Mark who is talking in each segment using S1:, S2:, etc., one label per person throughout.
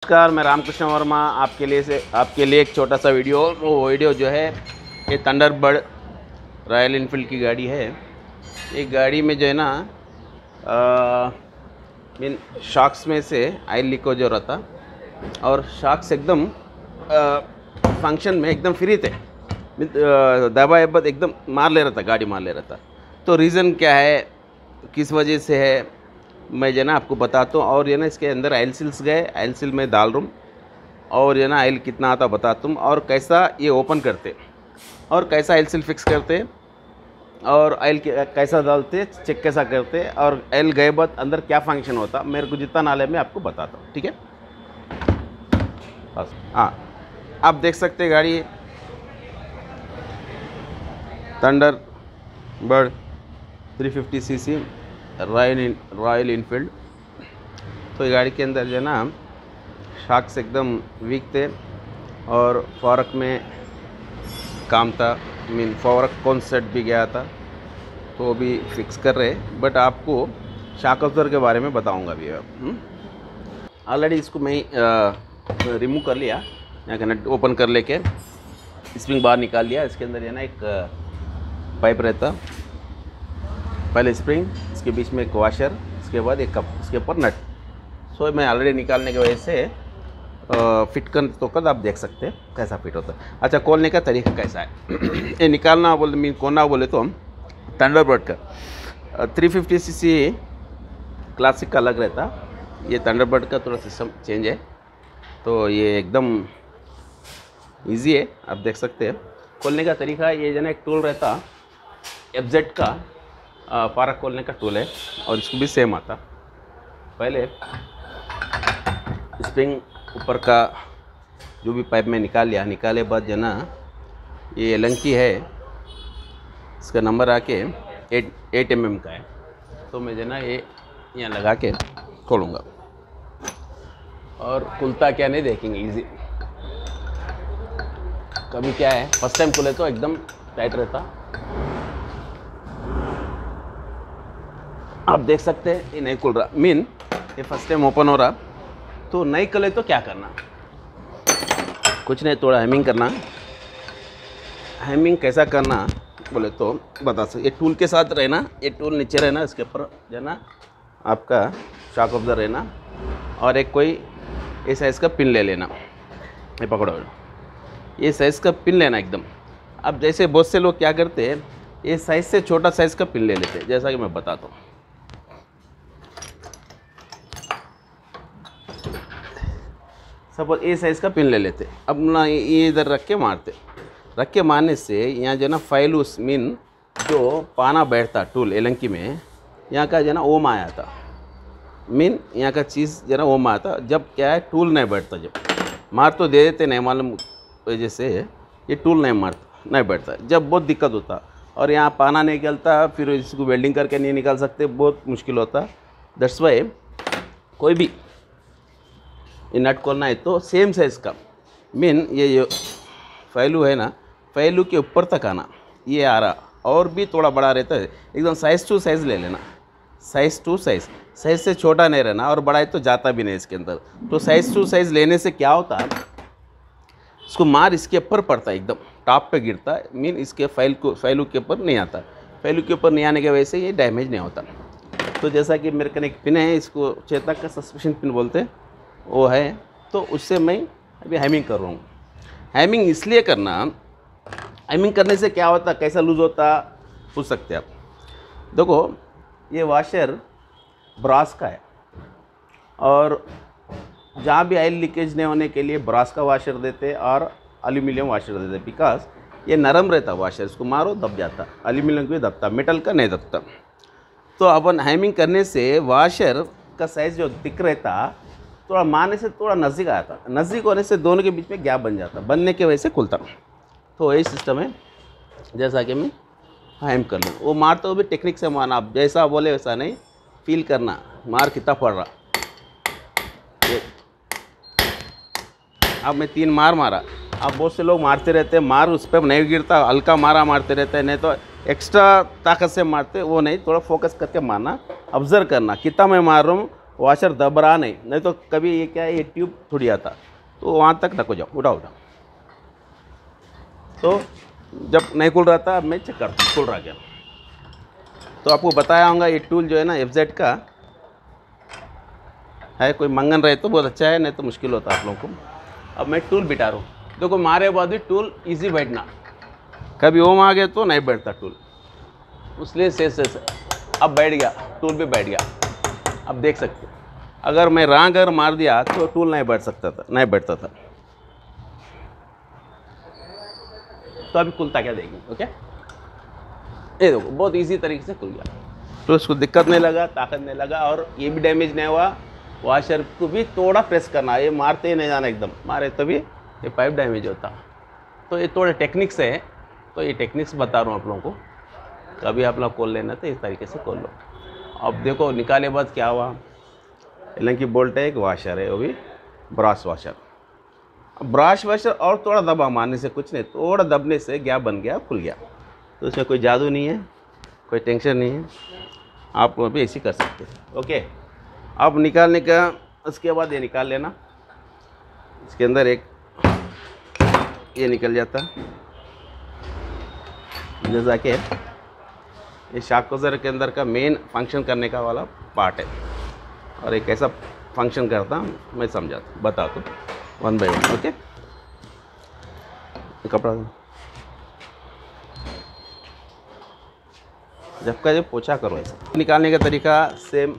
S1: नमस्कार, मैं रामकृष्ण वर्मा आपके लिए एक छोटा सा वीडियो। वो वीडियो जो है ये थंडरबर्ड रॉयल इनफील्ड की गाड़ी है। ये गाड़ी में जो है ना मीन शॉक्स में से ऑयल लीक हो रहा था और शॉक्स एकदम फंक्शन में एकदम फ्री थे। दबाए बाद एकदम मार ले रहा था, गाड़ी मार ले रहा था। तो रीज़न क्या है, किस वजह से है, मैं जो ना आपको बताता हूँ। और ये ना इसके अंदर ऑयल सील्स गए, ऑयल सील में डाल दूँ और ये ना ऑयल कितना आता बताता हूँ, और कैसा ये ओपन करते और कैसा ऑयल सील फिक्स करते और ऑयल कैसा डालते, चेक कैसा करते, और ऑयल गए बाद अंदर क्या फंक्शन होता, मेरे को जितना नाले में आपको बताता हूँ। ठीक है, बस। हाँ, आप देख सकते गाड़ी थंडरबर्ड 350 सीसी रॉयल इनफील्ड। तो ये गाड़ी के अंदर जो है ना शॉक्स एकदम वीक थे और फॉरक में काम था, मीन फॉरक कौन सेट भी गया था, तो वो भी फिक्स कर रहे। बट आपको शॉक अब्जर्वर के बारे में बताऊंगा भी। ऑलरेडी इसको मैं रिमूव कर लिया, यहाँ का नट ओपन कर लेके स्प्रिंग बाहर निकाल लिया। इसके अंदर है ना एक पाइप रहता, पहले स्प्रिंग, इसके बीच में एक वाशर, इसके बाद एक कप, इसके ऊपर नट। सो मैं ऑलरेडी निकालने की वजह से फिट कर तो कर आप देख सकते हैं कैसा फिट होता है। अच्छा, खोलने का तरीका कैसा है ये निकालना बोले, मीन खोलना बोले तो थंडरबर्ड का 350 सीसी क्लासिक का अलग रहता, ये थंडरबर्ड का थोड़ा सिस्टम चेंज है। तो ये एकदम इजी है, आप देख सकते हैं। खोलने का तरीका ये जना एक टूल रहता FZ का, फारक खोलने का टूल है और इसको भी सेम आता। पहले स्प्रिंग ऊपर का जो भी पाइप में निकाल लिया, निकाले बाद जो ना ये लंकी है, इसका नंबर आके 8 mm का है। तो मैं जो ना ये यहाँ लगा के खोलूँगा और खुलता क्या नहीं देखेंगे, इजी। कभी क्या है फर्स्ट टाइम खुले तो एकदम टाइट रहता, आप देख सकते हैं ये नहीं खुल रहा, मीन ये फर्स्ट टाइम ओपन हो रहा। तो नहीं खुले तो क्या करना, कुछ नहीं, थोड़ा हैमिंग करना। हैमिंग कैसा करना बोले तो बता सकते, ये टूल के साथ रहना, ये टूल नीचे रहना, इसके ऊपर जो है ना आपका शॉक ऑब्जर्वर रहना, और एक कोई ये साइज़ का पिन ले लेना। ये पकड़ो, ये साइज़ का पिन लेना एकदम। अब जैसे बहुत से लोग क्या करते हैं, ये साइज़ से छोटा साइज़ का पिन ले लेते हैं, जैसा कि मैं बताता हूँ। सपोज ये साइज़ का पिन ले लेते, अब ना ये इधर रख के मारने से यहाँ जो ना फाइलूस मीन जो पाना बैठता टूल एलंकी में, यहाँ का जो ना ओम आया था, मीन यहाँ का चीज़ जो ना ओम आया था। जब क्या है टूल नहीं बैठता, जब मार तो दे देते नहीं मालूम वजह से ये टूल नहीं बैठता, जब बहुत दिक्कत होता और यहाँ पाना नहीं निकलता, फिर इसको वेल्डिंग करके नहीं निकाल सकते, बहुत मुश्किल होता। दैट्स वाई कोई भी ये नट खोलना है तो सेम साइज़ का, मीन ये जो फैलू है ना, फैलू के ऊपर तक आना, ये आ रहा, और भी थोड़ा बड़ा रहता है, एकदम साइज़ टू साइज़ ले लेना, साइज़ टू साइज़, साइज़ से छोटा नहीं रहना और बड़ा है तो जाता भी नहीं इसके अंदर। तो साइज़ टू साइज़ लेने से क्या होता, इसको मार इसके ऊपर पड़ता है, एकदम टॉप पे गिरता है, मीन इसके फैलू के ऊपर नहीं आता, फैलू के ऊपर नहीं आने की वजह से ये डैमेज नहीं होता। तो जैसा कि मेरे कने एक पिन है, इसको चेतक का सस्पेंशन पिन बोलते हैं, वो है, तो उससे मैं अभी हैमिंग कर रहा हूँ। हैमिंग इसलिए करना, हैमिंग करने से क्या होता, कैसा लूज़ होता पूछ सकते हैं आप। देखो ये वाशर ब्रास का है और जहाँ भी ऑयल लीकेज नहीं होने के लिए ब्रास का वाशर देते और एल्यूमिनियम वाशर देते, बिकॉज ये नरम रहता वाशर, इसको मारो दब जाता, एल्यूमिनियम भी दबता, मेटल का नहीं दबता। तो अपन हैमिंग करने से वाशर का साइज़ जो दिख रहता, थोड़ा मारने से थोड़ा नज़दीक आया था, नज़दीक होने से दोनों के बीच में गैप बन जाता, बनने की वजह से खुलता। तो यही सिस्टम है, जैसा कि मैं हैम कर लूँ, वो मारते हुए भी टेक्निक से मारना, आप जैसा बोले वैसा नहीं, फील करना मार कितना पड़ रहा। अब मैं 3 मार मारा, अब बहुत से लोग मारते रहते हैं, मार उस पर नहीं गिरता, हल्का मारते रहते हैं, नहीं तो एक्स्ट्रा ताकत से मारते, वो नहीं, थोड़ा फोकस करके मारना, ऑब्जर्व करना कितना मैं मार रहा हूँ वॉशर दब रहा नहीं, नहीं तो कभी ये क्या है, ये ट्यूब थोड़ी आता, तो वहाँ तक रखो, जाओ उठाओ उठाओ। तो जब नहीं खुल रहा था, अब मैं चेक करता हूँ खुल रहा क्या। तो आपको बताया होगा ये टूल जो है ना FZ का है, कोई मंगन रहे तो बहुत अच्छा है, नहीं तो मुश्किल होता आप लोगों को। अब मैं टूल बिठा रहा हूँ, देखो मारे बाद भी टूल ईजी बैठना, कभी ओम आ गए तो नहीं बैठता टूल, इसलिए से अब बैठ गया, टूल भी बैठ गया। अब देख सकते हो, अगर मैं रांग अगर मार दिया तो टूल नहीं बैठ सकता था, नहीं बैठता था। तो अभी खुलता क्या देखेंगे, ओके। ये देखो बहुत इजी तरीके से खुल गया, तो उसको दिक्कत नहीं लगा, ताकत नहीं लगा, और ये भी डैमेज नहीं हुआ। वॉशर को भी थोड़ा प्रेस करना, ये मारते ही नहीं जाना, एकदम मारे तो भी ये पाइप डैमेज होता। तो ये थोड़े टेक्निक्स है, तो ये टेक्निक्स बता रहा हूँ आप लोगों को, कभी आप लोग खोल लेना तो इस तरीके से खोल लो। अब देखो निकाले बाद क्या हुआ, एलन की बोल्ट है, एक वॉशर है, वो भी ब्रास वॉशर। अब ब्रास वॉशर और थोड़ा दबा मारने से कुछ नहीं, थोड़ा दबने से गैप बन गया, खुल गया। तो उसमें कोई जादू नहीं है, कोई टेंशन नहीं है, आप लोग भी ऐसे कर सकते हैं, ओके। अब निकालने का, उसके बाद ये निकाल लेना, इसके अंदर एक ये निकल जाता, जैसा कि ये शॉक कॉजर के अंदर का मेन फंक्शन करने का वाला पार्ट है, और एक ऐसा फंक्शन करता मैं समझाता बताता हूँ वन बाय वन, ओके। कपड़ा जब का जब पोछा करो ऐसा। निकालने का तरीका सेम,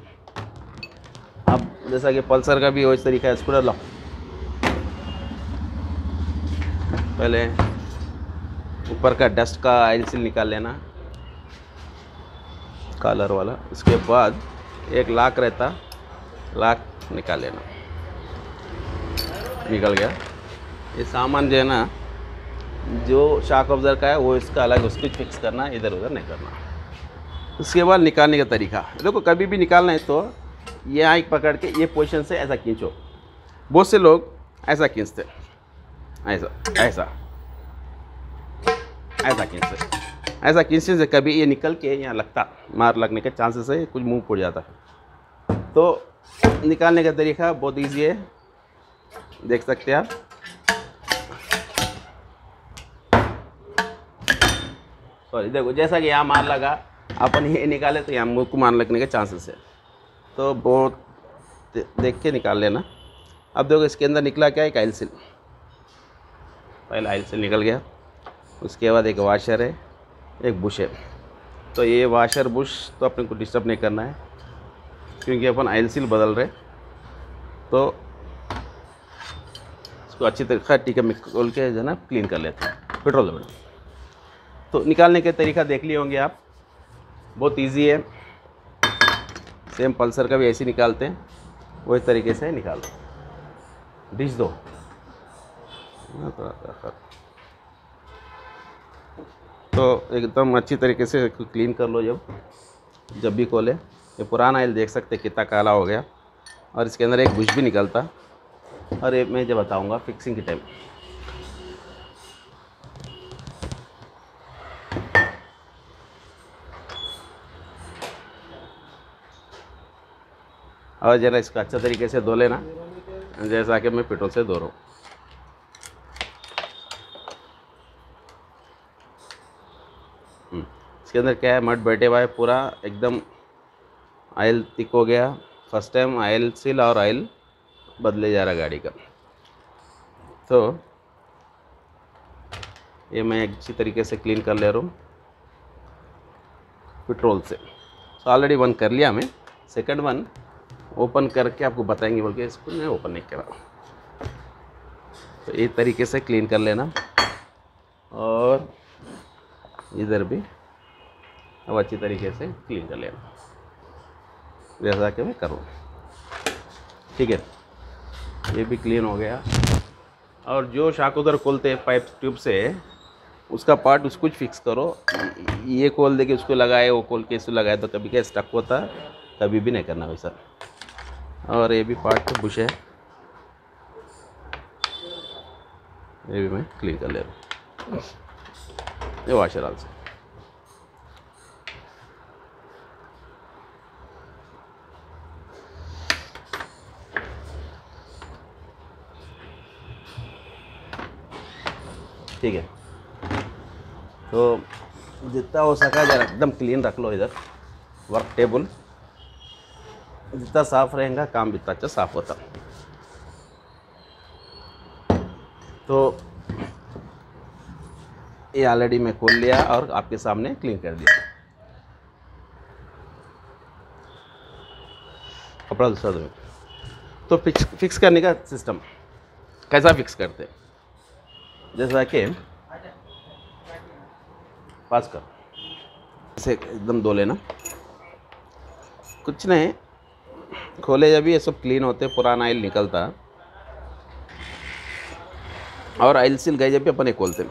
S1: अब जैसा कि पल्सर का भी वही तरीका है। स्क्रू लो, पहले ऊपर का डस्ट का ऑयल सील निकाल लेना, कलर वाला। उसके बाद एक लाक रहता, लाक निकाल लेना, निकल गया। ये सामान जो है ना, जो शॉक ऑब्जर्वर का है वो इसका अलग, उसको फिक्स करना, इधर उधर नहीं करना। उसके बाद निकालने का तरीका देखो, कभी भी निकालना है तो ये आँख पकड़ के ये पोजीशन से ऐसा खींचो। बहुत से लोग ऐसा खींचते, ऐसा ऐसा ऐसा खींचते, ऐसा खींचने से कभी ये निकल के यहाँ लगता, मार लगने के चांसेस है, कुछ मुंह पड़ जाता। तो निकालने का तरीका बहुत ईजी है, देख सकते हैं आप। सॉरी, देखो जैसा कि यहाँ मार लगा, अपन ये निकाले तो यहाँ मुँह को मार लगने के चांसेस है, तो बहुत देख के निकाल लेना। अब देखो इसके अंदर निकला क्या, एक ऑयल सील, पहला ऑयल सील निकल गया। उसके बाद एक वाशर है, एक बुश है। तो ये वाशर बुश तो अपने को डिस्टर्ब नहीं करना है, क्योंकि अपन ऑयल सील बदल रहे। तो इसको अच्छी तरीके टीके में खोल के जो है ना क्लीन कर लेते हैं, पेट्रोल दो। तो निकालने के तरीका देख लिए होंगे आप, बहुत इजी है। सेम पल्सर का भी ऐसे निकालते हैं, वही तरीके से निकाल दो, डिश दो। तो एकदम अच्छी तरीके से क्लीन कर लो जब भी खोले। ये पुराना ऑयल देख सकते कितना काला हो गया, और इसके अंदर एक बुश भी निकलता, और ये मैं जब बताऊंगा फिक्सिंग के टाइम। और ज़रा इसको अच्छा तरीके से धो लेना, जैसा कि मैं पेट्रोल से धो रहा हूँ। इसके अंदर क्या है, मड बैठे हुआ है पूरा, एकदम ऑयल थिक हो गया। फर्स्ट टाइम ऑयल सील और ऑयल बदले जा रहा गाड़ी का। तो ये मैं अच्छी तरीके से क्लीन कर ले रहा हूँ पेट्रोल से। तो ऑलरेडी वन कर लिया मैं, सेकंड वन ओपन करके आपको बताएंगे, बोल के इसको मैं ओपन नहीं करा। तो इस तरीके से क्लीन कर लेना, और इधर भी अब अच्छी तरीके से क्लीन कर लेना, जैसा कि मैं करूँ। ठीक है, ये भी क्लीन हो गया। और जो शाक उधर खोलते हैं पाइप ट्यूब से, उसका पार्ट उसको फिक्स करो। ये खोल दे के उसको लगाए, वो खोल के इसको लगाए, तो कभी क्या स्टक होता है, कभी भी नहीं करना वैसा। और ये भी पार्ट बुश है, ये भी मैं क्लीन कर ले रहा हूँ, ये वॉशर आल्सो। ठीक है। तो जितना हो सका जरा एकदम क्लीन रख लो इधर वर्क टेबल, जितना साफ रहेगा काम भी अच्छा साफ होता। तो ये ऑलरेडी मैं खोल लिया और आपके सामने क्लीन कर दिया। कपड़ा दूसरा दो। तो फिक्स करने का सिस्टम कैसा फिक्स करते, जैसा कि पास कर इसे एकदम धो लेना, कुछ नहीं, खोले जब ये सब क्लीन होते, पुराना ऑयल निकलता और ऑयल सील गए जब भी अपन ये खोलते।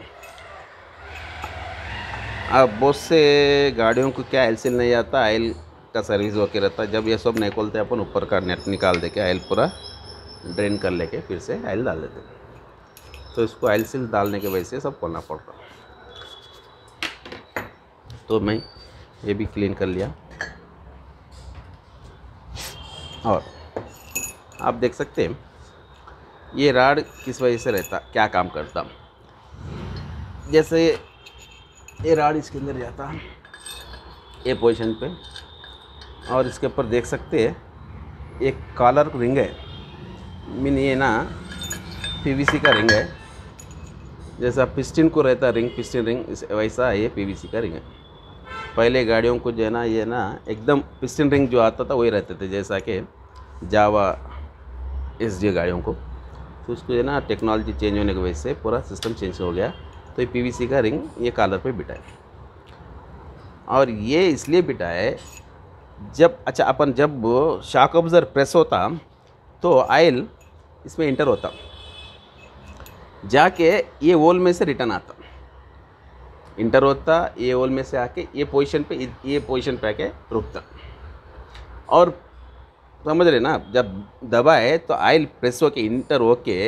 S1: अब बहुत से गाड़ियों को क्या ऑयल सील नहीं आता, ऑयल का सर्विस होके रहता। जब ये सब नहीं खोलते अपन ऊपर का नेट निकाल दे के ऑयल पूरा ड्रेन कर लेके फिर से ऑयल डाल देते। तो इसको ऑयल सील डालने के वजह से सब खोलना पड़ता। तो मैं ये भी क्लीन कर लिया और आप देख सकते हैं ये राड किस वजह से रहता, क्या काम करता। जैसे ये राड इसके अंदर जाता ये पोजीशन पे और इसके ऊपर देख सकते हैं एक कॉलर रिंग है, मीन ये ना पीवीसी का रिंग है। जैसा पिस्टन को रहता रिंग, पिस्टन रिंग, वैसा ये पीवीसी का रिंग है। पहले गाड़ियों को जो है ना ये ना एकदम पिस्टन रिंग जो आता था वही रहते थे, जैसा कि जावा एसडी गाड़ियों को। तो उसको जो है ना टेक्नोलॉजी चेंज होने की वजह से पूरा सिस्टम चेंज हो गया। तो ये पीवीसी का रिंग ये कॉलर पे बिठा है और ये इसलिए बिठा है जब अपन जब शॉक ऑब्जर्वर प्रेस होता तो ऑयल इसमें इंटर होता, जाके ये वोल में से रिटर्न आता, इंटर होता, ये वोल में से आके ये पोजीशन पे आके रुकता। और समझ रहे ना, जब दबाए तो ऑयल प्रेस होके इंटर होके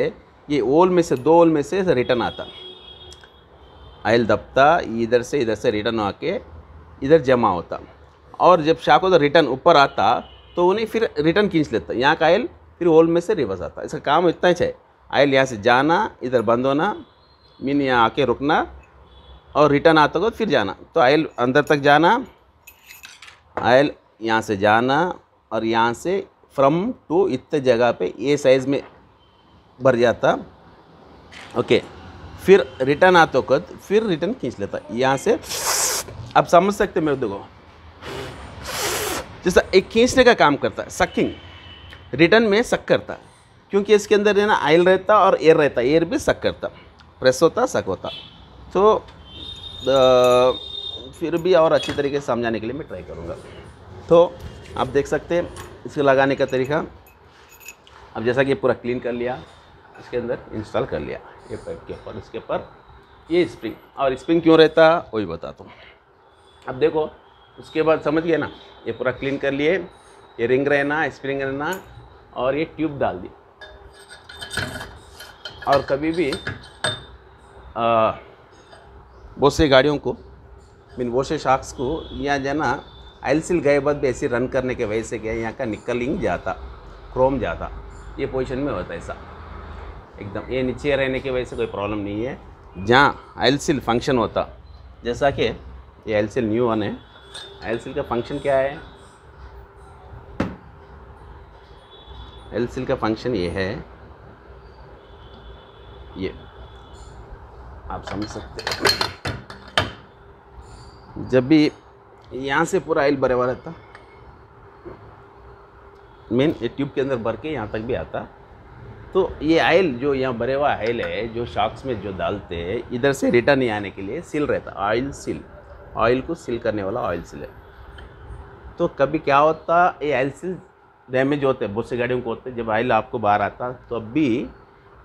S1: ये वोल में से, दो वोल में से रिटर्न आता। ऑयल दबता, इधर से रिटर्न आके इधर जमा होता और जब शाक होता रिटर्न ऊपर आता तो उन्हें फिर रिटर्न खींच लेता। यहाँ का ऑयल फिर वोल में से रिवर्स आता। इसका काम इतना ही है, ऑयल यहाँ से जाना, इधर बंद होना, मीन यहाँ आके रुकना और रिटर्न आता हो फिर जाना। तो ऑयल अंदर तक जाना, ऑयल यहाँ से जाना और यहाँ से फ्रम टू इतने जगह पे ये साइज़ में भर जाता। ओके, फिर रिटर्न आता हो फिर रिटर्न खींच लेता यहाँ से। आप समझ सकते मेरे, देखो जैसा एक खींचने का काम करता है, सकिंग, रिटर्न में सक करता, क्योंकि इसके अंदर है ना ऑयल रहता और एयर रहता, एयर भी सक करता, प्रेस होता सक होता। तो फिर भी और अच्छी तरीके से समझाने के लिए मैं ट्राई करूँगा। तो आप देख सकते हैं इसको लगाने का तरीका। अब जैसा कि पूरा क्लीन कर लिया, इसके अंदर इंस्टॉल कर लिया ये पाइप के ऊपर, इसके ऊपर ये स्प्रिंग, और स्प्रिंग क्यों रहता वही बताता हूँ। अब देखो उसके बाद समझ गए ना, ये पूरा क्लीन कर लिए, ये रिंग रहना, स्प्रिंग रहना और ये ट्यूब डाल दी। और कभी भी बहुत से गाड़ियों को, मीन बहुत से शार्क्स को यहाँ जाना ऑयल सील गए बाद भी ऐसे रन करने के वजह से क्या यहाँ का निकलिंग जाता, क्रोम जाता, ये पोजीशन में होता है ऐसा एकदम। ये नीचे रहने की वजह से कोई प्रॉब्लम नहीं है। जहाँ ऑयल सील फंक्शन होता, जैसा कि ये ऑयल सील न्यू वन है, ऑयल सील का फंक्शन क्या है, ऑयल सील का फंक्शन ये है, ये आप समझ सकते हैं। जब भी यहाँ से पूरा ऑयल भरे हुआ रहता, मेन ये ट्यूब के अंदर भर के यहाँ तक भी आता, तो ये ऑयल जो यहाँ भरे हुआ ऑयल है जो शॉक्स में जो डालते हैं, इधर से रिटर्न नहीं आने के लिए सील रहता, ऑयल सील, ऑयल को सील करने वाला ऑयल सील है। तो कभी क्या होता, ये ऑयल सील डैमेज होते हैं, बहुत सी गाड़ियों को होते हैं। जब ऑयल आपको बाहर आता तो अब भी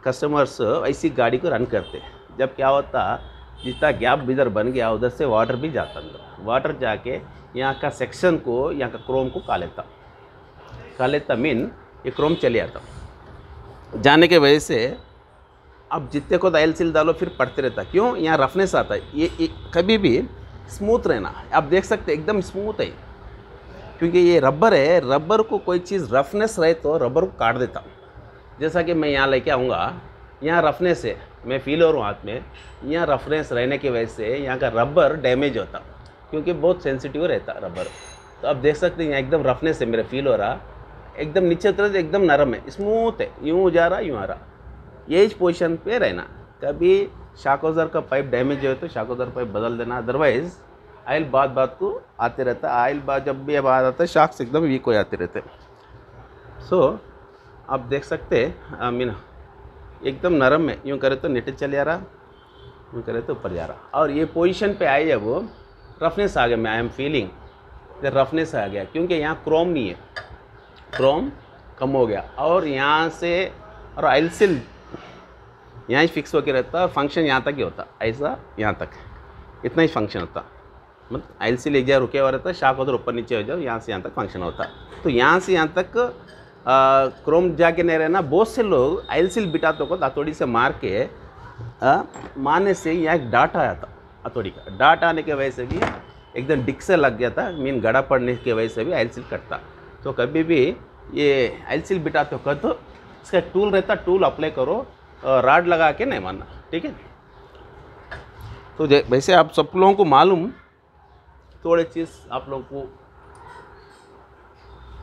S1: कस्टमर्स ऐसी गाड़ी को रन करते हैं। जब क्या होता, जितना गैप इधर बन गया उधर से वाटर भी जाता, अंदर वाटर जाके यहाँ का सेक्शन को, यहाँ का क्रोम को खा लेता, मीन ये क्रोम चले आता जाने के वजह से। अब जितने को ऑयल सील डालो फिर पड़ते रहता, क्यों, यहाँ रफनेस आता है। ये कभी भी स्मूथ रहना, आप देख सकते एकदम स्मूथ है, क्योंकि ये रबर है। रबर को कोई चीज़ रफनेस रहे तो रबर को काट देता। जैसा कि मैं यहाँ लेके आऊँगा, यहाँ रफनेस है, मैं फील हो रहा हूँ हाथ में, यहाँ रफनेस रहने की वजह से यहाँ का रबर डैमेज होता, क्योंकि बहुत सेंसिटिव रहता रबर। तो आप देख सकते हैं यहाँ एकदम रफनेस है, मेरा फील हो रहा, एकदम नीचे उतर एकदम नरम है, स्मूथ है, यूँ जा रहा यूँ आ रहा। ये पोजीशन पे रहना। कभी शाकोजर का पाइप डैमेज हो तो शाकोजर पाइप बदल देना, अदरवाइज आयल बात को आते रहता है। आयल बात जब भी बात आता है शाक्स एकदम वीक हो जाते रहते। सो आप देख सकते हैं मीन एकदम नरम है, यूँ करे तो नीचे चले जा रहा, यूँ करे तो ऊपर जा रहा। और ये पोजीशन पे आई जब वो रफनेस आ गया, मैं आई एम फीलिंग रफनेस आ गया, क्योंकि यहाँ क्रोम नहीं है, क्रोम कम हो गया। और यहाँ से और आयल सिल यहाँ ही फिक्स होकर रहता है, फंक्शन यहाँ तक ही होता, ऐसा यहाँ तक इतना ही फंक्शन होता। मतलब आयल सिल एक जगह रुके हुआ रहता है, शाक उधर ऊपर नीचे हो जाओ, यहाँ से यहाँ तक फंक्शन होता। तो यहाँ से यहाँ तक क्रोम जाके नहीं रहना। बहुत से लोग आयल सिल बिटाते को हथौड़ी से मार के मारने से यहाँ एक डाट आया था, हथौड़ी का डाट आने की वजह से भी एकदम डिक से लग गया था, मीन गड़ा पड़ने की वजह से भी आयल सिल कटता। तो कभी भी ये आयल सिल बिटाते हो तो इसका टूल रहता, टूल अप्लाई करो, राड लगा के नहीं मारना, ठीक है। तो वैसे आप सब लोगों को मालूम, थोड़े चीज़ आप लोगों को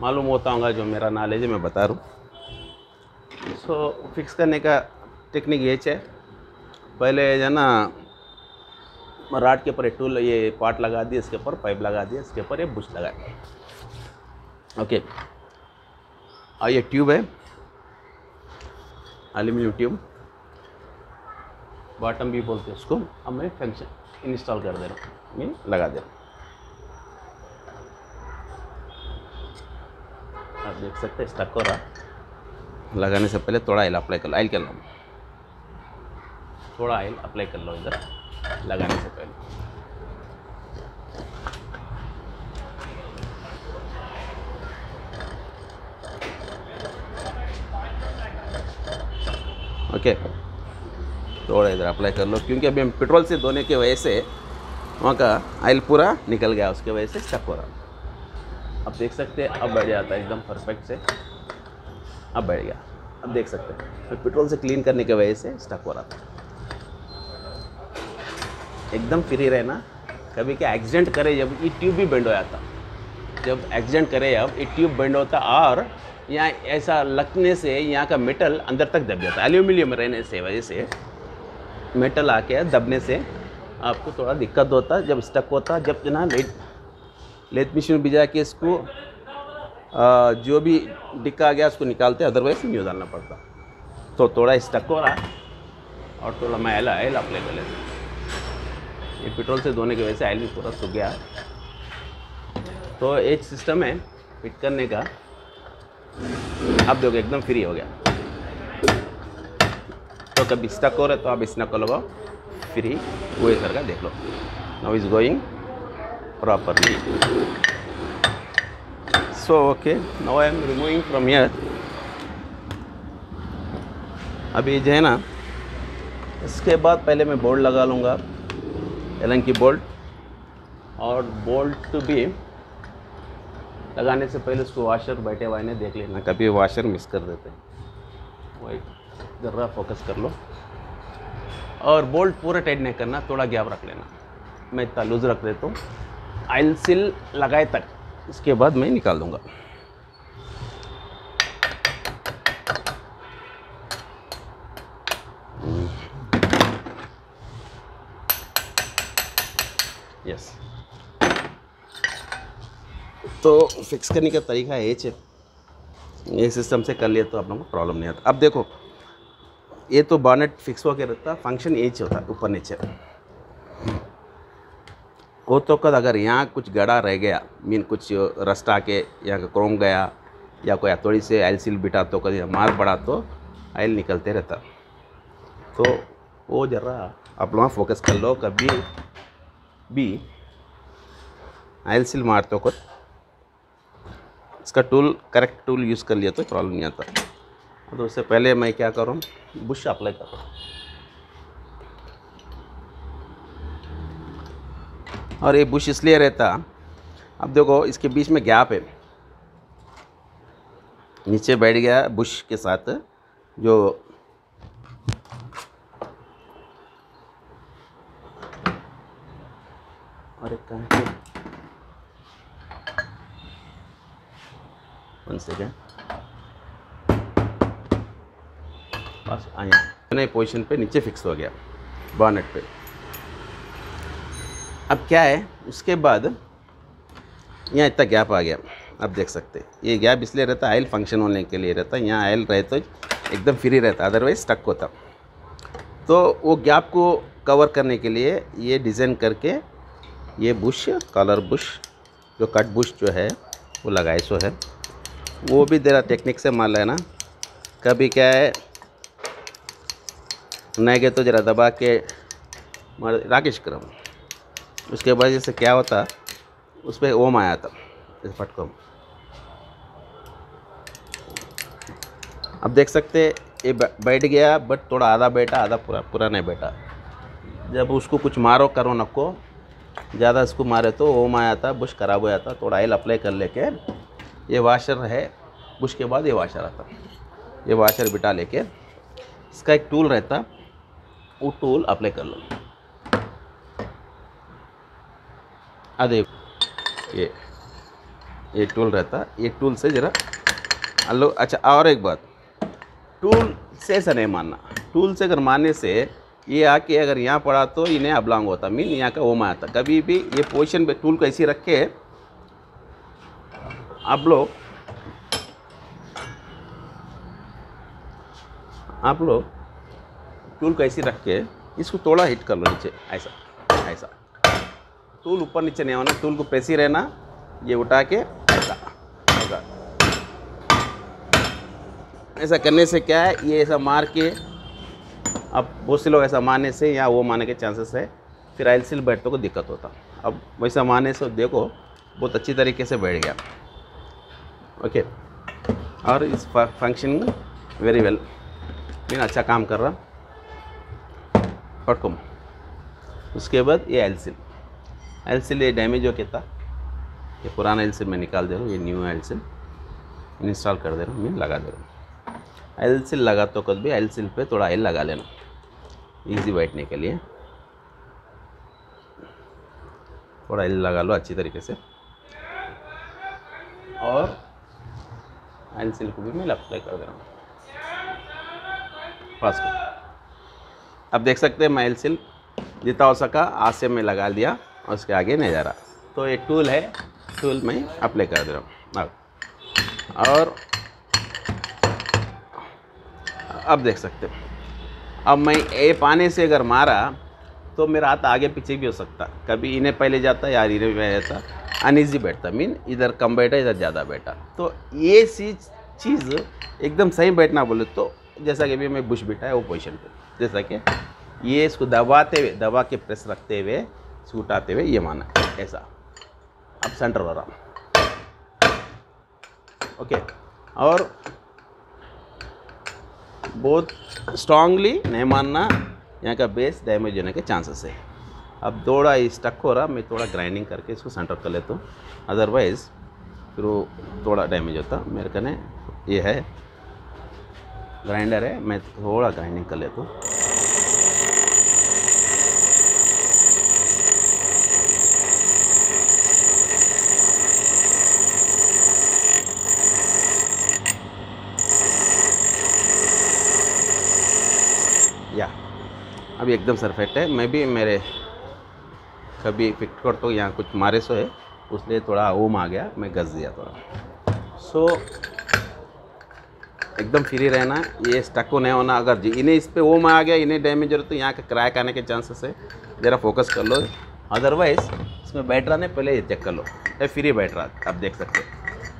S1: मालूम होता होगा, जो मेरा नॉलेज है मैं बता रहा हूँ। सो फिक्स करने का टेक्निक ये है, पहले जो है ना राड के ऊपर ये टूल ये पार्ट लगा दिया, इसके ऊपर पाइप लगा दिया, इसके ऊपर ये बुश लगा दिया, ओके। और ये ट्यूब है एल्यूमिनियम ट्यूब, बॉटम भी बोलते हैं उसको। अब मैं फंक्शन इंस्टॉल कर दे रहा हूँ, मैं लगा दे रहा हूँ। आप देख सकते हैं स्टक हो रहा। लगाने से पहले थोड़ा ऑयल अप्लाई कर लो, ऑयल कर लो, थोड़ा ऑयल अप्लाई कर लो इधर लगाने से पहले। ओके, थोड़ा इधर अप्लाई कर लो, क्योंकि अभी हम पेट्रोल से धोने की वजह से वहाँ का ऑयल पूरा निकल गया, उसके वजह से स्टक हो रहा। अब देख सकते हैं अब बैठ जाता है एकदम परफेक्ट से, अब बैठ गया। अब देख सकते हैं तो पेट्रोल से क्लीन करने की वजह से स्टक हो रहा था। एकदम फ्री रहना। कभी क्या एक्सीडेंट करे जब ये ट्यूब भी बेंड हो जाता, जब एक्सीडेंट करे अब ये ट्यूब बेंड होता, और यहाँ ऐसा लगने से यहाँ का मेटल अंदर तक दब जाता। एल्यूमिनियम रहने से वजह से मेटल आके दबने से आपको थोड़ा दिक्कत होता जब स्टक होता। जब ना लेथ मशीन भिजा के इसको जो भी डिक्का आ गया उसको निकालते, अदरवाइज नहीं डालना पड़ता। तो थोड़ा स्टक हो रहा और थोड़ा मैं ऑयल अप्लाई कर लेता। ये पेट्रोल से धोने की वजह से ऑयल भी पूरा सूख गया। तो एक सिस्टम है फिट करने का, आप देखो एकदम फ्री हो गया। तो कभी स्टक हो रहा है तो आप स्नैक लगाओ, फ्री वो इधर का देख लो। Now is going properly. So okay, now I am removing from here. अभी जो है ना, इसके बाद पहले मैं बोल्ट लगा लूँगा, एलन की बोल्ट। और बोल्ट भी लगाने से पहले उसको वाशर बैठे हुए ने देख लेना, कभी वाशर मिस कर देते हैं, वही ज़रा फोकस कर लो। और बोल्ट पूरा टाइट नहीं करना, थोड़ा गैप रख लेना। मैं इतना लूज़ रख देता हूँ ऑयल सील लगाए तक, इसके बाद मैं निकाल दूँगा। यस, तो फिक्स करने का तरीका ये है, ये सिस्टम से कर लिए तो आप लोगों को प्रॉब्लम नहीं आता। अब देखो ये तो बॉनेट फिक्स होकर रहता, फंक्शन ये होता है ऊपर नीचे। वो तो कद अगर यहाँ कुछ गड़ा रह गया, मीन कुछ रस्ट आके यहाँ का क्रोम गया या कोई हथौड़ी से ऑयल सील बिटा तो कभी मार पड़ा तो ऑयल निकलते रहता। तो वो जरा आप लोग फोकस कर लो, कभी भी ऑयल सील मारते हो इसका टूल करेक्ट टूल यूज़ कर लिया तो प्रॉब्लम नहीं आता। तो उससे पहले मैं क्या करूँ, बुश अप्लाई कर रहा हूँ। और ये बुश इसलिए रहता, अब देखो इसके बीच में गैप है, नीचे बैठ गया बुश के साथ जो और एक काम किया, 1 सेकेंड, बस आया नए पोजीशन पे नीचे फिक्स हो गया बॉनेट पे। अब क्या है, उसके बाद यहाँ इतना गैप आ गया, आप देख सकते हैं। ये गैप इसलिए रहता है, आयल फंक्शन होने के लिए रहता है। यहाँ आयल रहे तो एकदम फ्री रहता, अदरवाइज स्टक होता। तो वो गैप को कवर करने के लिए ये डिज़ाइन करके ये बुश, कॉलर बुश, जो कट बुश जो है वो लगाए सो है। वो भी जरा टेक्निक से मान लेना। कभी क्या है, नहीं गए तो जरा दबा के राकेश क्रम, उसके बाद जैसे क्या होता, उस पर ओम आया था इस फटको। अब देख सकते ये बैठ गया, बट थोड़ा आधा बैठा, आधा पूरा नहीं बैठा। जब उसको कुछ मारो करो नको, ज़्यादा इसको मारे तो ओम आया था, बुश खराब हो जाता। थोड़ा ऑयल अप्लाई कर लेके, ये वाशर है, बुश के बाद ये वाशर आता, ये वाशर बिठा लेके इसका एक टूल रहता, वो टूल अप्लाई कर लो। अरे ये टूल रहता, ये टूल से ज़रा अल्लो। अच्छा, और एक बात, टूल से ऐसा नहीं मानना। टूल से अगर मानने से ये आके अगर यहाँ पड़ा तो इन्हें अबलांग होता, मीन यहाँ का ओम आता। कभी भी ये पोजीशन पे टूल को ऐसी रख के आप लोग टूल को ऐसी रख के इसको थोड़ा हिट कर लो नीचे, ऐसा। टूल ऊपर नीचे नहीं होना, टूल को प्रेस ही रहना। ये उठा के ऐसा करने से क्या है, ये ऐसा मार के, अब बहुत से लोग ऐसा मारने से या वो मारने के चांसेस है, फिर आयल सील बैठने को दिक्कत होता। अब वैसा मारने से देखो बहुत अच्छी तरीके से बैठ गया। ओके, और इस फंक्शनिंग वेरी वेल, मीन अच्छा काम कर रहा। फटकम उसके बाद ये आयल सील ये डैमेज हो गया था, ये पुराना आयल सील मैं निकाल दे रहा हूँ, ये न्यू आयल सील इंस्टॉल कर दे रहा हूँ, मैं लगा दे रहा हूँ। आयल सील लगा तो कभी भी आयल सील पे थोड़ा ऑयल लगा लेना, इजी बैठने के लिए। थोड़ा ऑयल लगा लो अच्छी तरीके से, और आयल सील को भी मैं अप्लाई कर दे रहा हूँ पास को। अब देख सकते हैं मैं आयल सील जितना हो सका आज से मैं लगा दिया, और उसके आगे नहीं जा रहा। तो ये टूल है, टूल मैं अप्लाई कर दे रहा हूँ। और अब देख सकते हैं, अब मैं ये पाने से अगर मारा तो मेरा हाथ आगे पीछे भी हो सकता, कभी इन्हें पहले जाता या इन्हें पहले जाता, अनईजी बैठता, मीन इधर कम बैठा इधर ज़्यादा बैठा। तो ये चीज़ एकदम सही बैठना बोले तो जैसा कि अभी मैं बुश बैठा है वो पोजीशन पे, जैसा कि ये इसको दबाते हुए, दबा के प्रेस रखते हुए, इसको उठाते हुए ये माना ऐसा। अब सेंटर हो रहा, ओके। और बहुत स्ट्रांगली नहीं मानना, यहाँ का बेस डैमेज होने के चांसेस है। अब थोड़ा स्टक हो रहा, मैं थोड़ा ग्राइंडिंग करके इसको सेंटर कर लेता हूँ, अदरवाइज़ फिर वो थोड़ा डैमेज होता। मेरे कने ये है ग्राइंडर है, मैं थोड़ा ग्राइंडिंग कर लेता हूँ। या अभी एकदम परफेक्ट है। मैं भी मेरे कभी फिक्ट कर तो यहाँ कुछ मारे सो है, उसलिए थोड़ा ओम आ गया, मैं गस दिया थोड़ा। सो एकदम फ्री रहना, ये स्टक नहीं होना। अगर इन्हें इस पे ओम आ गया, इन्हें डैमेज हो तो यहाँ का क्रैक आने के चांसेस है, ज़रा फोकस कर लो। अदरवाइज़ इसमें बैठ रहा नहीं, पहले ये चेक कर लो ये फ्री बैठ रहा, आप देख सकते हैं।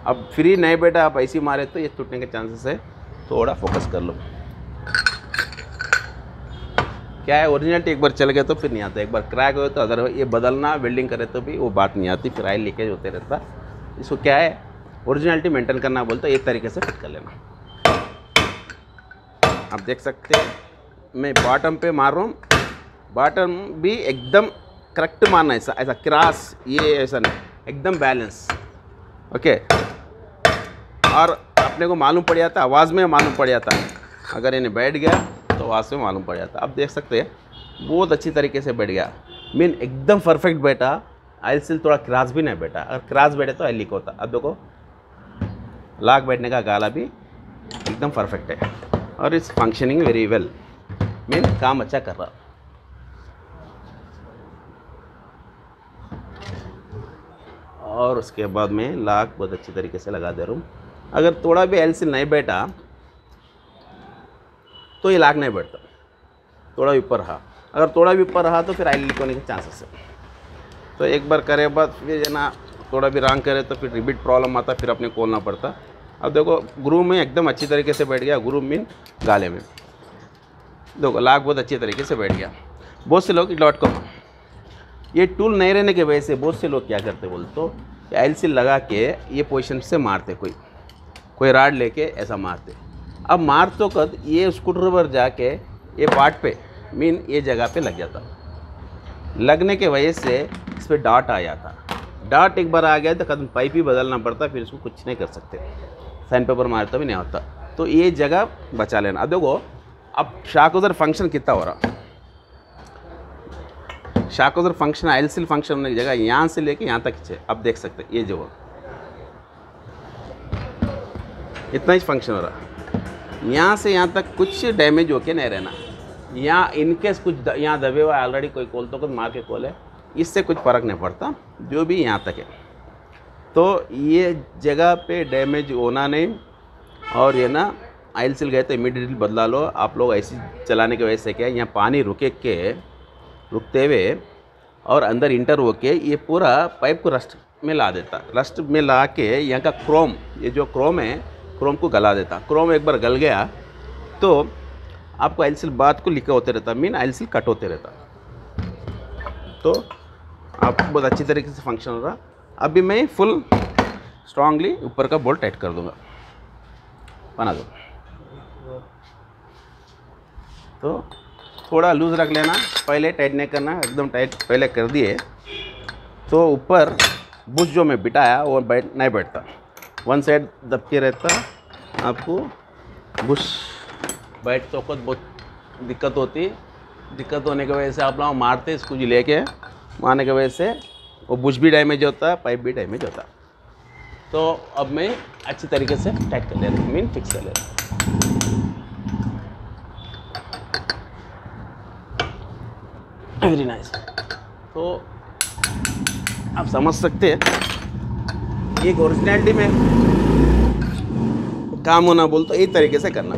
S1: अब फ्री नहीं बैठा, आप ऐसे मारे तो ये टूटने के चांसेस है, थोड़ा फोकस कर लो। क्या है, ओरिजिनलिटी एक बार चल गया तो फिर नहीं आता, एक बार क्रैक हो तो अदर ये बदलना वेल्डिंग करे तो भी वो बात नहीं आती, फिर ऑयल लीकेज होते रहता। इसको क्या है, ओरिजिनलिटी मेंटेन करना बोलते तो एक तरीके से फिट कर लेना। आप देख सकते हैं मैं बॉटम पे मार रहा हूँ, बॉटम भी एकदम करेक्ट मारना, ऐसा ऐसा क्रॉस, ये ऐसा नहीं, एकदम बैलेंस। ओके, और अपने को मालूम पड़ जाता, आवाज़ में मालूम पड़ जाता, अगर इन्हें बैठ गया तो आवाज़ में मालूम पड़ जाता। अब देख सकते हैं बहुत अच्छी तरीके से बैठ गया, मीन एकदम परफेक्ट बैठा, ऑयल सील थोड़ा क्रॉस भी नहीं बैठा, अगर क्रॉस बैठे तो ऑयल लीक होता। अब देखो लॉक बैठने का गाला भी एकदम परफेक्ट है और it's functioning very well, mean काम अच्छा कर रहा। और उसके बाद में लॉक बहुत अच्छी तरीके से लगा दे रहा हूँ। अगर थोड़ा भी ऑयल सील नहीं बैठा तो ये लॉक नहीं बैठता, थोड़ा भी ऊपर रहा, अगर थोड़ा भी ऊपर रहा तो फिर ऑयल लीक होने के चांसेस है। तो एक बार करे बाद फिर है ना थोड़ा भी रॉन्ग करे तो फिर रिपीट प्रॉब्लम आता, फिर अपने खोलना पड़ता। अब देखो ग्रूव में एकदम अच्छी तरीके से बैठ गया, ग्रूव मीन गाले में देखो लॉक बहुत अच्छी तरीके से बैठ गया। बहुत से लोग डॉट कॉम ये टूल नहीं रहने की वजह से बहुत से लोग क्या करते बोल तो ऑयल सील लगा के ये पोजीशन से मारते, कोई राड लेके ऐसा मारते। अब मार तो कद ये स्क्रू ड्राइवर जाके ये पार्ट पे मीन ये जगह पे लग जाता, लगने के वजह से इस पर डॉट आ जाता। डॉट एक बार आ गया तो कदम पाइप ही बदलना पड़ता, फिर इसको कुछ नहीं कर सकते, सैंड पेपर मारता भी नहीं होता। तो ये जगह बचा लेना। अब देखो अब शॉक अब्जॉर्बर फंक्शन कितना हो रहा, shock absorber function oil seal function होने की जगह यहाँ से लेके यहाँ तक है। अब देख सकते ये जो इतना ही फंक्शन हो रहा, यहाँ से यहाँ तक कुछ डैमेज होके नहीं रहना। यहाँ इनकेस कुछ यहाँ दबे हुआ ऑलरेडी कोई खोल तो कुछ मार के खोले, इससे कुछ फ़र्क नहीं पड़ता, जो भी यहाँ तक है। तो ये जगह पे डैमेज होना नहीं। और ये ना ऑयल सील गए तो इमीडिएटली बदला लो। आप लोग ऐसी चलाने की वजह से क्या यहाँ पानी रुकते हुए और अंदर इंटर होके ये पूरा पाइप को रस्ट में ला देता, रस्ट में ला के यहाँ का क्रोम, ये जो क्रोम है क्रोम को गला देता। क्रोम एक बार गल गया तो आपको ऑयल सील बात को लिखा होते रहता, मीन ऑयल सील कट होते रहता। तो आप बहुत अच्छी तरीके से फंक्शन हो रहा। अभी मैं फुल स्ट्रांगली ऊपर का बोल्ट टाइट कर दूंगा, बना दो। तो थोड़ा लूज़ रख लेना, पहले टाइट नहीं करना, एकदम टाइट पहले कर दिए तो ऊपर बुश जो मैं बिठाया वो नहीं बैठता, वन साइड दबके रहता। आपको बुश बैठ तो खुद बहुत दिक्कत होती, दिक्कत होने की वजह से आप लोग मारते इसको जी लेके, मारने की वजह से वो बुश भी डैमेज होता, पाइप भी डैमेज होता। तो अब मैं अच्छी तरीके से टाइट कर लेता हूँ, मीन फिक्स कर लेता हूँ। Very nice. तो आप समझ सकते हैं एक ओरिजिनलिटी में काम होना बोल तो एक तरीके से करना,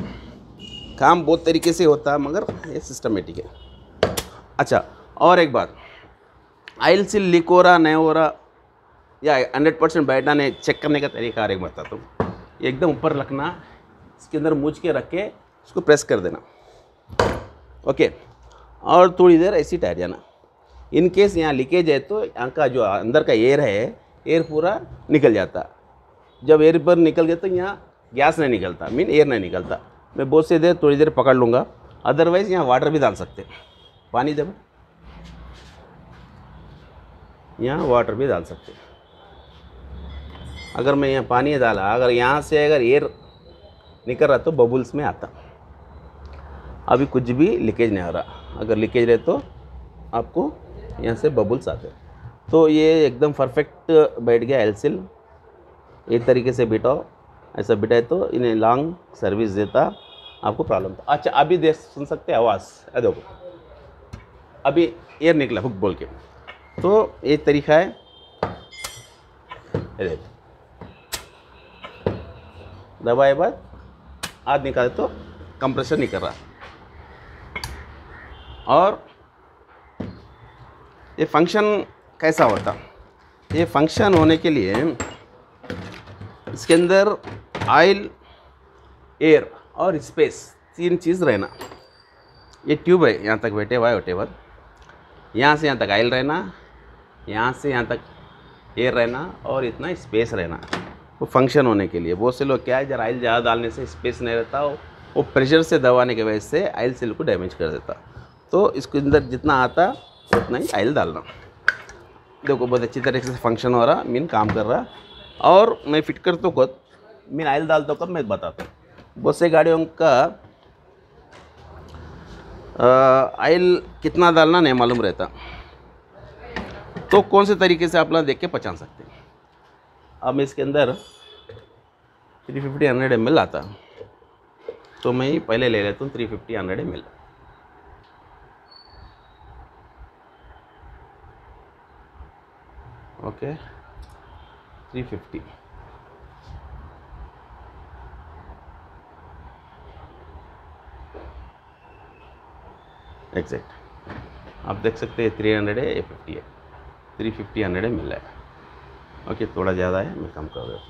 S1: काम बहुत तरीके से होता है मगर ये सिस्टमेटिक है। अच्छा और एक बात, ऑयल सील लीक हो रहा नहीं हो रहा या 100% बैठना नहीं, चेक करने का तरीका और एक बताता हूँ। एकदम ऊपर रखना, इसके अंदर मूछ के रख के इसको प्रेस कर देना, ओके, और थोड़ी देर ऐसी ठहर जाना। इन केस यहाँ लीकेज है तो यहाँ का जो अंदर का एयर है, एयर पूरा निकल जाता। जब एयर पर निकल गया तो यहाँ गैस नहीं निकलता, मीन एयर नहीं निकलता। मैं बहुत से देर थोड़ी देर पकड़ लूँगा, अदरवाइज़ यहाँ वाटर भी डाल सकते, पानी जब यहाँ वाटर भी डाल सकते। अगर मैं यहाँ पानी डाला, अगर यहाँ से अगर एयर निकल रहा तो बबल्स में आता, अभी कुछ भी लीकेज नहीं आ रहा। अगर लीकेज रहे तो आपको यहाँ से बबल्स आते। तो ये एकदम परफेक्ट बैठ गया ऑयल सील। एक तरीके से बिठाओ, ऐसा बिठाए तो इन्हें लॉन्ग सर्विस देता, आपको प्रॉब्लम था। अच्छा अभी देख सुन सकते आवाज़, देखो अभी एयर निकला हुक बोल के। तो ये तरीका है, देखो दबाए बाद हाथ निकाले तो कंप्रेसर नहीं कर रहा। और ये फंक्शन कैसा होता, ये फंक्शन होने के लिए इसके अंदर ऑयल, एयर और स्पेस तीन चीज़ रहना। ये ट्यूब है, यहाँ तक बैठे हुआ है वटेवर, यहाँ से यहाँ तक ऑयल रहना, यहाँ से यहाँ तक एयर रहना और इतना स्पेस रहना। वो फंक्शन होने के लिए बहुत से लोग क्या है, जब ऑयल ज़्यादा डालने से स्पेस नहीं रहता, वो प्रेशर से दबाने की वजह से ऑयल सील को डैमेज कर देता। तो इसके अंदर जितना आता उतना ही ऑयल डालना। देखो बहुत अच्छी तरीके से फंक्शन हो रहा, मीन काम कर रहा। और मैं फिट कर तो खुद, मीन ऑयल डालता कब मैं बताता हूँ। बहुत से गाड़ियों का ऑयल कितना डालना नहीं मालूम रहता, तो कौन से तरीके से आप लोग देख के पहचान सकते हैं। अब मैं इसके अंदर 350 100 ml आता, तो मैं पहले ले लेता हूँ 350 100 ml। Okay 350 exact. आप देख सकते हैं 300 है, ये 50 है, 350 100 ml है। ओके थोड़ा ज़्यादा है, मैं कम कर रहा हूँ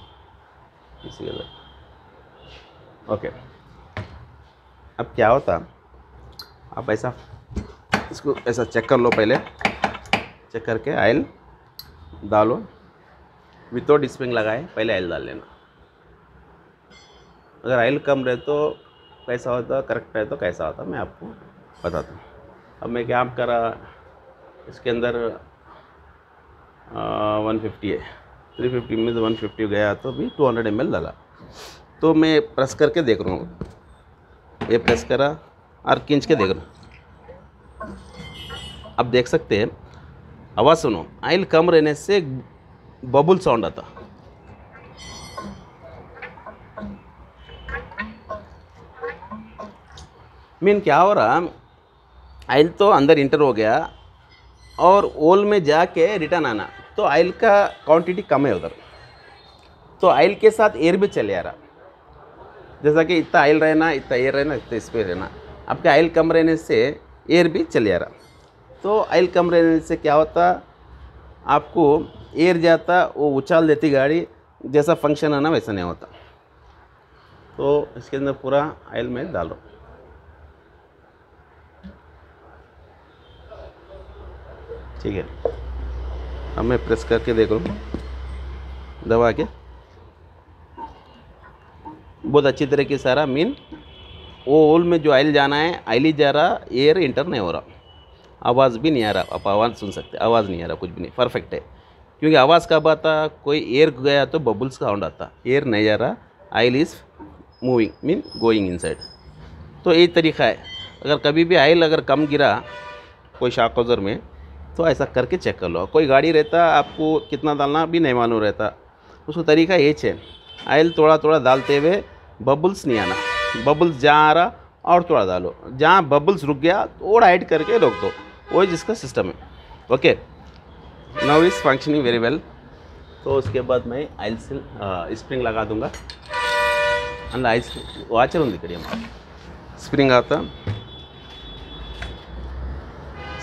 S1: इसी के। ओके अब क्या होता, आप ऐसा इसको ऐसा चेक कर लो, पहले चेक करके ऑयल डालो, विदाउट स्प्रिंग लगाए पहले ऑयल डाल लेना। अगर ऑयल कम रहे तो कैसा होता, करेक्ट है तो कैसा होता मैं आपको बताता हूँ। अब मैं क्या करा, इसके अंदर 150 है, 350 में तो 150 गया तो भी 200 ml डाला। तो मैं प्रेस करके देख रहा हूँ, ये प्रेस करा और खींच के देख रहा हूँ। अब देख सकते हैं, आवाज़ सुनो, ऑयल कम रहने से बबुल साउंड आता। मीन क्या हो रहा, ऑयल तो अंदर इंटर हो गया और ओल में जाके रिटर्न आना, तो ऑयल का क्वांटिटी कम है उधर, तो ऑयल के साथ एयर भी चले आ रहा। जैसा कि इतना ऑयल रहना, इतना एयर रहना, इतना स्पेस रहना, आपके ऑयल कम रहने से एयर भी चले आ रहा। तो ऑयल कम रहने से क्या होता, आपको एयर जाता, वो उछाल देती गाड़ी, जैसा फंक्शन है ना वैसा नहीं होता। तो इसके अंदर पूरा ऑयल में डालो। ठीक है, अब मैं प्रेस करके देख रहा हूँ दबा के, बहुत अच्छी तरह की सारा मीन वो होल में जो ऑयल जाना है ऑयल ही जा रहा, एयर इंटर नहीं हो रहा, आवाज़ भी नहीं आ रहा। आप आवाज़ सुन सकते, आवाज़ नहीं आ रहा, कुछ भी नहीं, परफेक्ट है। क्योंकि आवाज़ कब आता, कोई एयर गया तो बबल्स का साउंड आता, एयर नहीं जा रहा, oil is moving mean going inside. तो यही तरीका है। अगर कभी भी ऑयल अगर कम गिरा कोई शॉक अब्जॉर्बर में, तो ऐसा करके चेक कर लो। कोई गाड़ी रहता आपको कितना डालना भी नहीं मालूम रहता, उसका तरीका ये है, ऑयल थोड़ा थोड़ा डालते हुए बबल्स नहीं आना, बबल्स जहाँ आ रहा और थोड़ा डालो, जहाँ बबल्स रुक गया थोड़ा ऐड करके रोक दो, वो जिसका सिस्टम है। Okay now is functioning very well. तो उसके बाद मैं ऑयल स्प्रिंग लगा दूंगा अंद ऑयल वाचर ఉంది ఇక్కడ स्प्रिंग आता,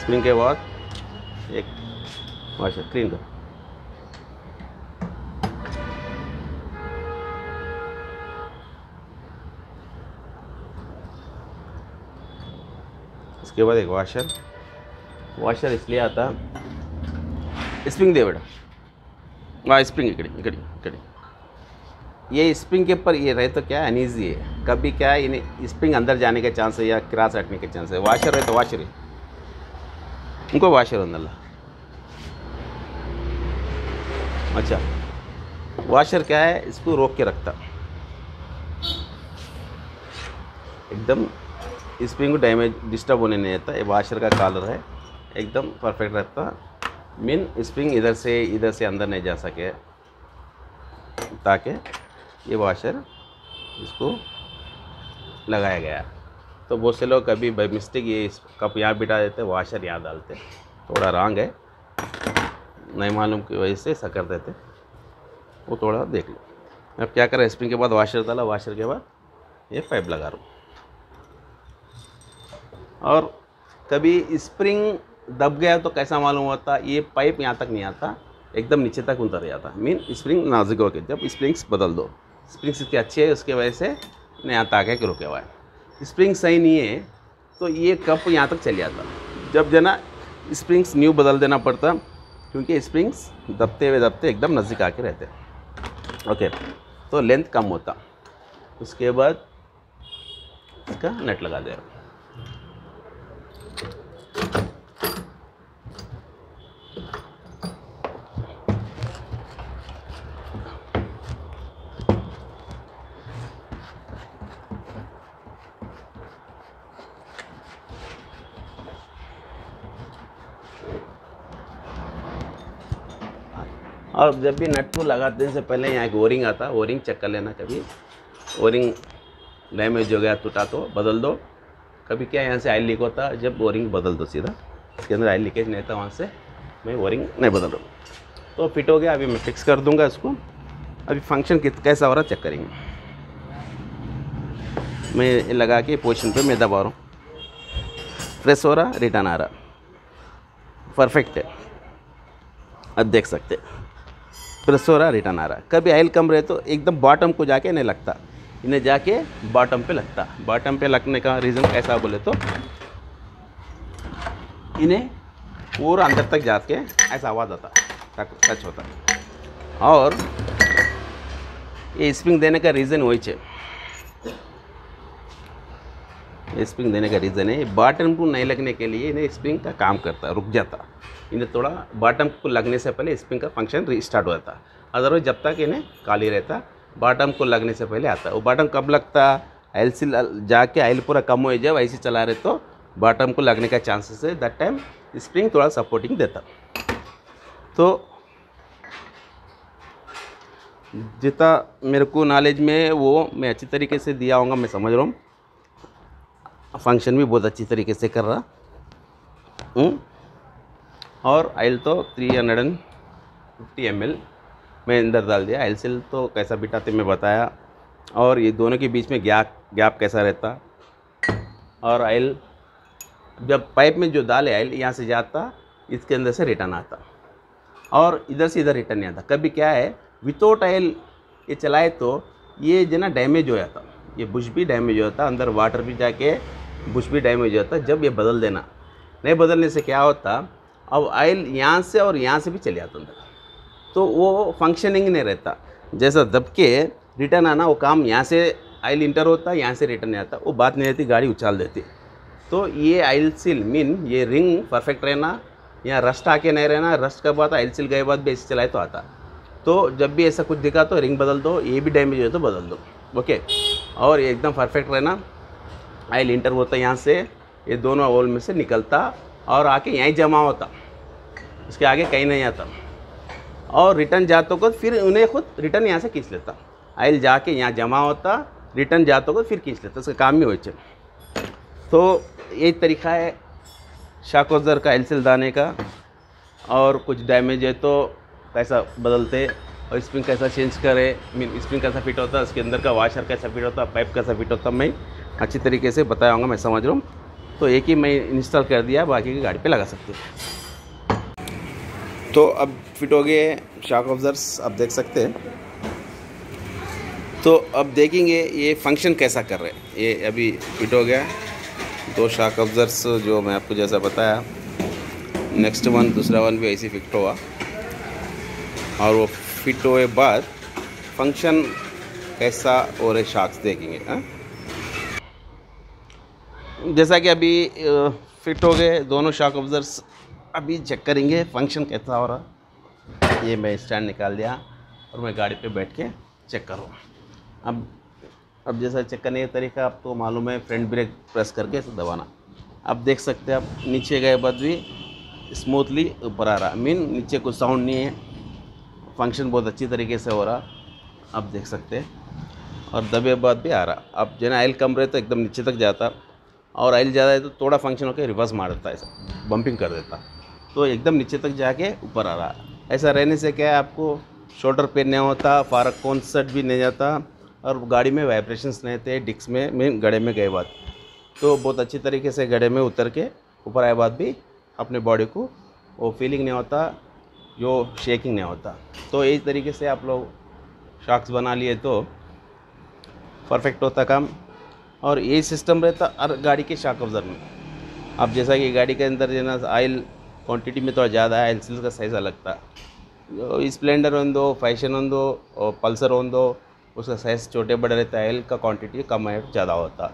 S1: स्प्रिंग के बाद एक वाशर क्लीन करो। इसके बाद एक वाशर इसलिए आता, स्प्रिंग दे बेटा, वहाँ स्प्रिंग इकड़ी ये स्प्रिंग के ऊपर ये रहे तो क्या अनईजी है, कभी क्या है स्प्रिंग अंदर जाने के चांस है या क्रॉस हटने के चांस है। वाशर है तो वाशर है, उनको वाशर अंदर। अच्छा वाशर क्या है, इसको रोक के रखता, एकदम स्प्रिंग को डैमेज डिस्टर्ब होने नहीं देता। ये वाशर का कॉलर है, एकदम परफेक्ट रहता, मीन स्प्रिंग इधर से अंदर नहीं जा सके, ताकि ये वाशर इसको लगाया गया। तो बहुत से लोग कभी बाई मिस्टेक ये कप यहाँ बिठा देते, वाशर यहाँ डालते, थोड़ा रॉन्ग है, नहीं मालूम की वजह से ऐसा कर देते, वो थोड़ा देख लो। अब क्या करें, स्प्रिंग के बाद वाशर डाला, वाशर के बाद ये पाइप लगा रहा हूँ। और कभी स्प्रिंग दब गया तो कैसा मालूम होता, ये पाइप यहाँ तक नहीं आता, एकदम नीचे तक उतर जाता, मीन स्प्रिंग नाजुक हो गया। जब स्प्रिंग्स बदल दो, स्प्रिंग्स इतनी अच्छी है उसके वजह से नहीं आता आके रुके हुआ है। स्प्रिंग सही नहीं है तो ये कप यहाँ तक चल जाता, जब जना स्प्रिंग्स न्यू बदल देना पड़ता, क्योंकि स्प्रिंग्स दबते एकदम नज़दीक आके रहते। ओके तो लेंथ कम होता। उसके बाद इसका नट लगा दे। और जब भी नट को लगाने से पहले यहाँ एक ओरिंग आता, ओरिंग चेक कर लेना। कभी ओरिंग डैमेज हो गया, टूटा तो बदल दो। कभी क्या यहाँ से ऑयल लीक होता, जब ओरिंग बदल दो सीधा, इसके अंदर ऑयल लीकेज नहीं था, वहाँ से मैं ओरिंग नहीं बदल रहा हूँ। तो फिट हो गया, अभी मैं फिक्स कर दूँगा इसको। अभी फंक्शन कैसा हो रहा चेक करेंगे। मैं लगा के पोजीशन पे मैं दबा रहा हूँ, प्रेस हो रहा, रिटर्न आ रहा, परफेक्ट है। अब देख सकते, प्रेस हो रहा, रिटर्न आ रहा। कभी ऑयल कम रहे तो एकदम बॉटम को जाके नहीं लगता, इन्हें जाके बॉटम पे लगता। बॉटम पे लगने का रीज़न कैसा बोले तो इन्हें पूरा अंदर तक जाके ऐसा आवाज़ आता, टच होता। और ये स्प्रिंग देने का रीज़न वही है, स्प्रिंग देने का रीज़न है बॉटम को नहीं लगने के लिए इन्हें स्प्रिंग का काम करता, रुक जाता। इन्हें थोड़ा बॉटम को लगने से पहले स्प्रिंग का फंक्शन रीस्टार्ट हो जाता। अदरवाइज जब तक इन्हें खाली रहता, बॉटम को लगने से पहले आता। वो बॉटम कब लगता, ऑयल से जाके ऑयल पूरा कम हो जाए, ऐसे चला रहे तो बॉटम को लगने का चांसेस है। दैट टाइम स्प्रिंग थोड़ा सपोर्टिंग देता। तो जितना मेरे को नॉलेज में वो मैं अच्छी तरीके से दिया होगा, मैं समझ रहा हूँ। फंक्शन भी बहुत अच्छी तरीके से कर रहा। और ऑयल तो 350 ml मैं अंदर डाल दिया। ऑयल सेल तो कैसा बिठाते मैं बताया, और ये दोनों के बीच में गैप कैसा रहता। और ऑयल जब पाइप में जो डाले ऑयल यहाँ से जाता, इसके अंदर से रिटर्न आता, और इधर से इधर रिटर्न नहीं आता। कभी क्या है, विदाउट ऑयल ये चलाए तो ये जो ना डैमेज हो जाता, ये बुश भी डैमेज हो जाता, अंदर वाटर भी जाके बुश भी डैमेज हो जाता। जब ये बदल देना, नहीं बदलने से क्या होता, अब ऑयल यहाँ से और यहाँ से भी चले जाता अंदर, तो वो फंक्शनिंग नहीं रहता। जैसा दब के रिटर्न आना, वो काम यहाँ से ऑयल इंटर होता, यहाँ से रिटर्न नहीं आता, वो बात नहीं रहती, गाड़ी उछाल देती। तो ये ऑयल सील मीन ये रिंग परफेक्ट रहना, यहाँ रस्ट आके नहीं रहना। रस्ट का बात ऑयल सील गए बाद भी ऐसे चलाए तो आता। तो जब भी ऐसा कुछ दिखा तो रिंग बदल दो, ये भी डैमेज हो तो बदल दो, ओके। और ये एकदम परफेक्ट रहना। ऑयल इंटर होता यहाँ से, ये दोनों होल में से निकलता और आके यहीं जमा होता, इसके आगे कहीं नहीं आता। और रिटर्न जातों को फिर उन्हें खुद रिटर्न यहाँ से खींच लेता। ऑयल जाके यहाँ जमा होता, रिटर्न जातों को फिर खींच लेता, उसका काम ही हो जाए। तो यही तरीका है शॉक अब्जॉर्बर का ऑयल सील दाने का। और कुछ डैमेज है तो कैसा बदलते, और स्प्रिंग कैसा चेंज करे, मीन स्प्रिंग कैसा फिट होता है, उसके अंदर का वाशर कैसा फिट होता है, पाइप कैसा फिट होता है, मैं अच्छी तरीके से बताया होगा, मैं समझ रहा हूँ। तो एक ही मैं इंस्टॉल कर दिया, बाकी की गाड़ी पे लगा सकते हैं। तो अब फिट हो गए शॉक अब्जॉर्बर्स, आप देख सकते हैं। तो अब देखेंगे ये फंक्शन कैसा कर रहे हैं। ये अभी फिट हो गया, 2 शॉक अब्जॉर्बर्स जो मैं आपको जैसा बताया। नेक्स्ट वन, दूसरा वन भी ऐसे फिट हुआ, और वो फिट हुए बाद फंक्शन कैसा और शॉक्स देखेंगे। जैसा कि अभी फिट हो गए दोनों शॉक अब्जॉर्बर्स, अभी चेक करेंगे फंक्शन कैसा हो रहा। ये मैं स्टैंड निकाल दिया और मैं गाड़ी पे बैठ के चेक करूँ। अब जैसा चेक करने का तरीका आपको मालूम है, फ्रंट ब्रेक प्रेस करके दबाना। अब देख सकते हैं, आप नीचे गए बाद भी स्मूथली ऊपर आ रहा, मीन नीचे कुछ साउंड नहीं है, फंक्शन बहुत अच्छी तरीके से हो रहा, आप देख सकते हैं। और दबे बाद भी आ रहा। अब जो ऑयल कम रहे तो एकदम नीचे तक जाता, और ऑयल ज़्यादा है तो थोड़ा फंक्शन होकर रिवर्स मार देता, ऐसा बम्पिंग कर देता, तो एकदम नीचे तक जाके ऊपर आ रहा। ऐसा रहने से क्या है, आपको शोल्डर पेन नहीं होता, फारक कॉन्सर्ट भी नहीं जाता, और गाड़ी में वाइब्रेशंस नहीं थे डिस्क में गड़े में गए बाद। तो बहुत अच्छी तरीके से गड़े में उतर के ऊपर आए बाद भी अपने बॉडी को वो फीलिंग नहीं होता, जो शेकिंग नहीं होता। तो यही तरीके से आप लोग शॉक्स बना लिए तो परफेक्ट होता काम। और यही सिस्टम रहता हर गाड़ी के शॉक अब्जॉर्बर में। अब जैसा कि गाड़ी के अंदर जो ना ऑयल क्वांटिटी में थोड़ा ज़्यादा है, ऑयल सील का साइज़ अलग था। स्प्लेंडर हो, फैशन हो और पल्सर हो, उसका साइज़ छोटे बड़े रहता है, ऑयल का क्वांटिटी कम है ज़्यादा होता।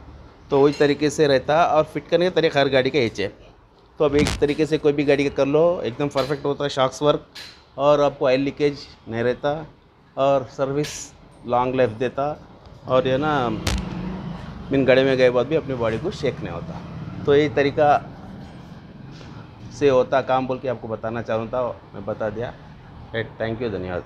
S1: तो वही तरीके से रहता, और फिट करने का तरीका हर गाड़ी का एच है। तो अब एक तरीके से कोई भी गाड़ी का कर लो, एकदम परफेक्ट होता है शॉक्स वर्क, और आपको ऑयल लीकेज नहीं रहता, और सर्विस लॉन्ग लाइफ देता, और ये ना बिन गड़े में गए बाद भी अपनी बॉडी को शेक नहीं होता। तो यही तरीका से होता काम बोल के आपको बताना चाहूँ था, मैं बता दिया। राइट, थैंक यू, धन्यवाद।